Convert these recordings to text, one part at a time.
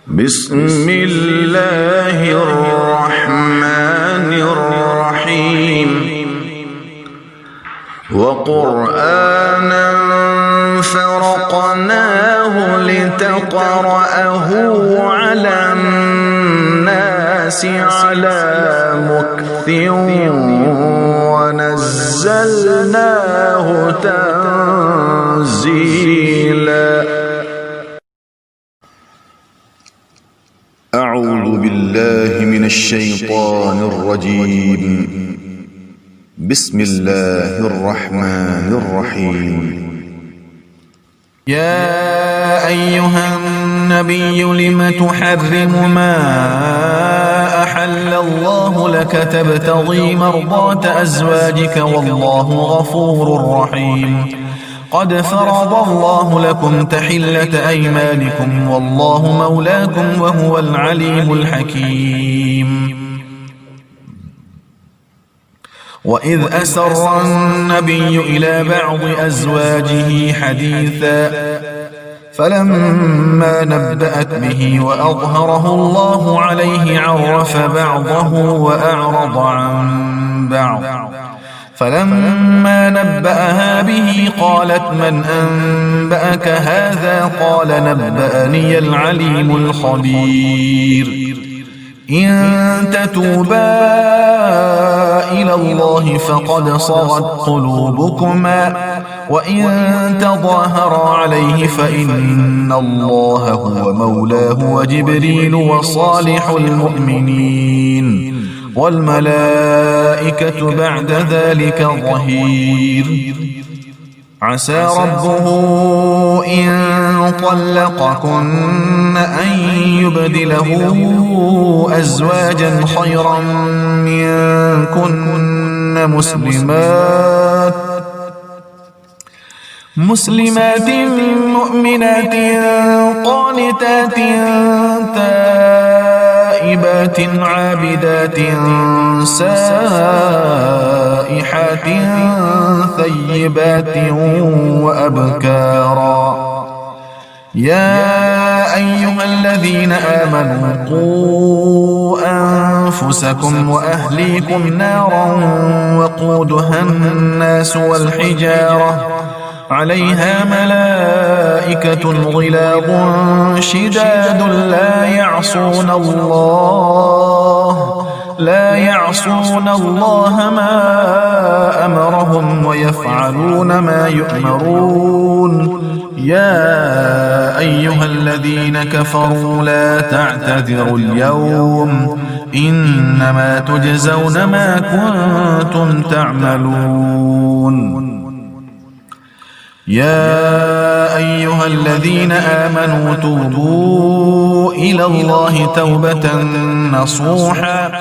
بسم الله الرحمن الرحيم وقرآنا فرقناه لتقرأه على الناس على مكث ونزلناه تنزيلا. أعوذ بالله من الشيطان الرجيم. بسم الله الرحمن الرحيم. يا أيها النبي لم تحرم ما أحل الله لك تبتغي مرضات أزواجك والله غفور رحيم. قد فرض الله لكم تحلة أيمانكم والله مولاكم وهو العليم الحكيم. وإذ أسر النبي إلى بعض أزواجه حديثا فلما نبأت به وأظهره الله عليه عرف بعضه وأعرض عن بعض. فلما نبأها به قالت من أنبأك هذا؟ قال نبأني العليم الخبير. إن تتوبا إلى الله فقد صغت قلوبكما وإن تظاهرا عليه فإن الله هو مولاه وجبريل وصالح المؤمنين والملائكة بعد ذلك ظهير. عسى ربه إن طلقكن أن يبدله أزواجا خيرا منكن مسلمات مؤمنات قانتات تائبات عابدات سائحات ثيبات وأبكارا. يا أيها الذين آمنوا قوا أنفسكم وأهليكم نارا وقودها الناس والحجارة عليها ملائكة غلاظ شداد لا يعصون الله ما أمرهم ويفعلون ما يؤمرون. يا أيها الذين كفروا لا تعتذروا اليوم إنما تجزون ما كنتم تعملون. يا أيها الذين آمنوا توبوا إلى الله توبة نصوحا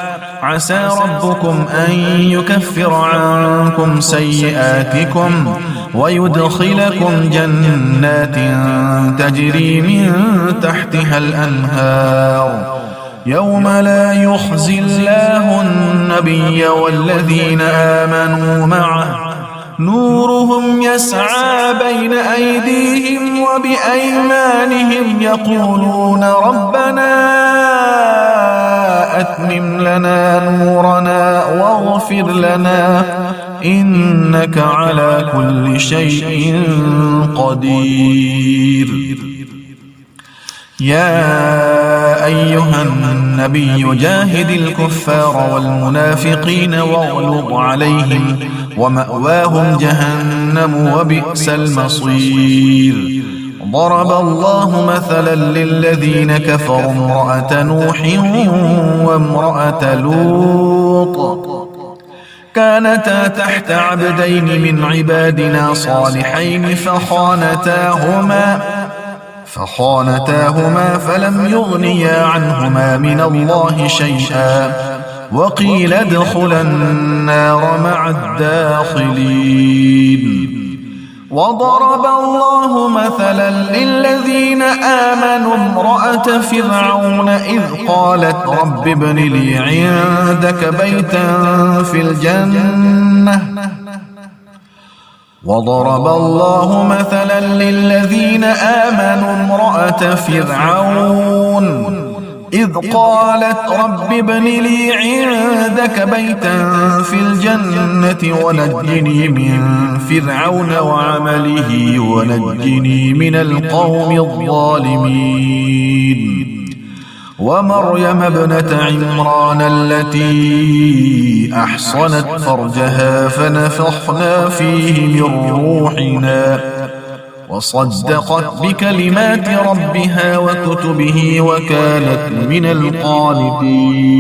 عسى ربكم أن يكفر عنكم سيئاتكم ويدخلكم جنات تجري من تحتها الأنهار يوم لا يخزي الله النبي والذين آمنوا معه نورهم يسعى بين أيديهم وبأيمانهم يقولون ربنا أتمم لنا نورنا واغفر لنا إنك على كل شيء قدير. يا أيها النبي جاهد الكفار والمنافقين واغلظ عليهم ومأواهم جهنم وبئس المصير. ضرب الله مثلا للذين كفروا امرأة نوح وامرأة لوط كانتا تحت عبدين من عبادنا صالحين فخانتاهما فلم يغنيا عنهما من الله شيئا وقيل ادخلا النار مع الداخلين. وضرب الله مثلا للذين آمنوا امرأة فرعون إذ قالت رب ابن لي عندك بيتا في الجنة وضرب الله مثلا للذين آمنوا امرأة فرعون يتقون إذ قالت رب ابن لي عندك بيتا في الجنة ونجني من فرعون وعمله ونجني من القوم الظالمين ومريم ابنة عمران التي أحصنت فرجها فنفخنا فيه من روحنا وصدقت بكلمات ربها وكتبه وكانت من القانتين